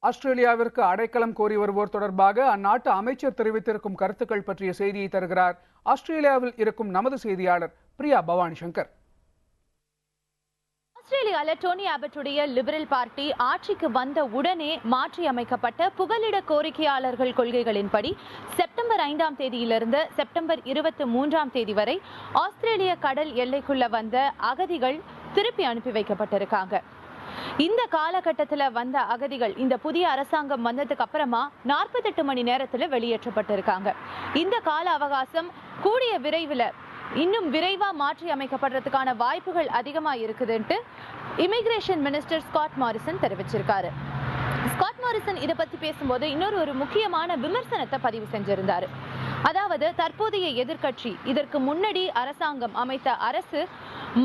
ஆஸ்திரேலியாவிற்கு அடைக்கலம் கோரி வருவோர் தொடர்பாக அந்நாட்டு அமைச்சர் தெரிவித்திருக்கும் கருத்துக்கள் பற்றிய செய்தியை தருகிறார் ஆஸ்திரேலியாவில் இருக்கும் நமது செய்தியாளர் பிரியா பவானி சங்கர். ஆஸ்திரேலியால டோனி ஆபட்டுடைய லிபரல் பார்ட்டி ஆட்சிக்கு வந்த உடனே மாற்றி அமைக்கப்பட்ட புகலிட கோரிக்கையாளர்கள் கொள்கைகளின்படி செப்டம்பர் 5ஆம் தேதியிலிருந்து செப்டம்பர் 23ஆம் தேதி வரை ஆஸ்திரேலிய கடல் எல்லைக்குள்ள வந்த அகதிகள் திருப்பி அனுப்பி வைக்கப்பட்டிருக்காங்க. இந்த காலகட்டத்தில் வந்த அகதிகள் இந்த புதிய அரசாங்கம் வந்ததுக்கு அப்புறமா 48 மணி நேரத்தில் வெளியேற்றப்பட்டிருக்காங்க. இந்த கால அவகாசம் கூடிய விரைவில் இன்னும் விரைவா மாற்றி அமைக்கப்படுறதுக்கான வாய்ப்புகள் அதிகமா இருக்குதுன்ட்டு இமிகிரேஷன் மினிஸ்டர் ஸ்காட் மாரிசன் தெரிவிச்சிருக்காரு. ஸ்காட் மாரிசன் இதை பத்தி பேசும்போது இன்னொரு முக்கியமான விமர்சனத்தை பதிவு செஞ்சிருந்தாரு. அதாவது தற்போதைய எதிர்க்கட்சி இதற்கு முன்னாடி அரசாங்கம் அமைத்த அரசு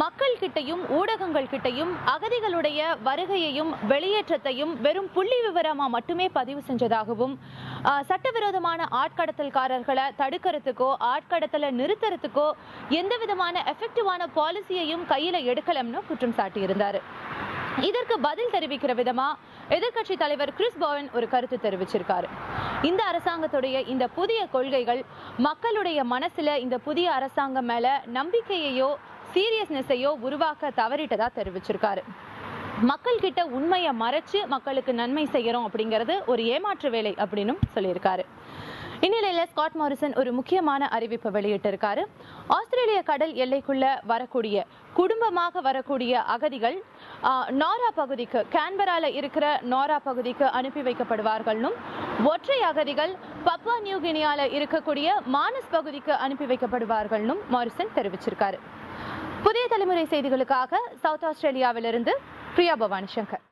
மக்கள் கிட்டையும் ஊடகங்கள் கிட்டையும் அகதிகளுடைய வருகையையும் வெளியேற்றத்தையும் வெறும் புள்ளி விவரமா மட்டுமே பதிவு செஞ்சதாகவும் சட்டவிரோதமான ஆட்கடத்தல்காரர்களை தடுக்கிறதுக்கோ ஆட்கடத்தலை நிறுத்துறதுக்கோ எந்த விதமான எஃபெக்டிவான பாலிசியையும் கையில எடுக்கலம்னு குற்றம் சாட்டியிருந்தாரு. இதற்கு பதில் தெரிவிக்கிற விதமா எதிர்க்கட்சி தலைவர் கிறிஸ் பாவன் ஒரு கருத்து தெரிவிச்சிருக்காரு. இந்த அரசாங்கத்துடைய இந்த புதிய கொள்கைகள் மக்களுடைய மனசுல இந்த புதிய அரசாங்கம் மேல நம்பிக்கையையோ சீரியஸ்னஸையோ உருவாக்க தவறிட்டதா தெரிவிச்சிருக்காரு. மக்கள் கிட்ட உண்மையை மறைச்சு மக்களுக்கு நன்மை செய்யறோம் அப்படிங்கிறது ஒரு ஏமாற்று வேலை அப்படின்னு சொல்லியிருக்காரு. இந்நிலையில ஸ்காட் மாரிசன் ஒரு முக்கியமான அறிவிப்பை வெளியிட்டிருக்காரு. ஆஸ்திரேலிய கடல் எல்லைக்குள்ள வரக்கூடிய குடும்பமாக வரக்கூடிய அகதிகள் நாரா பகுதிக்கு கேன்பரால இருக்கிற நாரா பகுதிக்கு அனுப்பி வைக்கப்படுவார்களும் ஒற்றை அகதிகள் பப்புவா நியூ கினியால இருக்கக்கூடிய மானஸ் பகுதிக்கு அனுப்பி வைக்கப்படுவார்களும் மாரிசன் தெரிவிச்சிருக்காரு. புதிய தலைமுறை செய்திகளுக்காக சவுத் ஆஸ்திரேலியாவிலிருந்து பிரியா பவானி சங்கர்.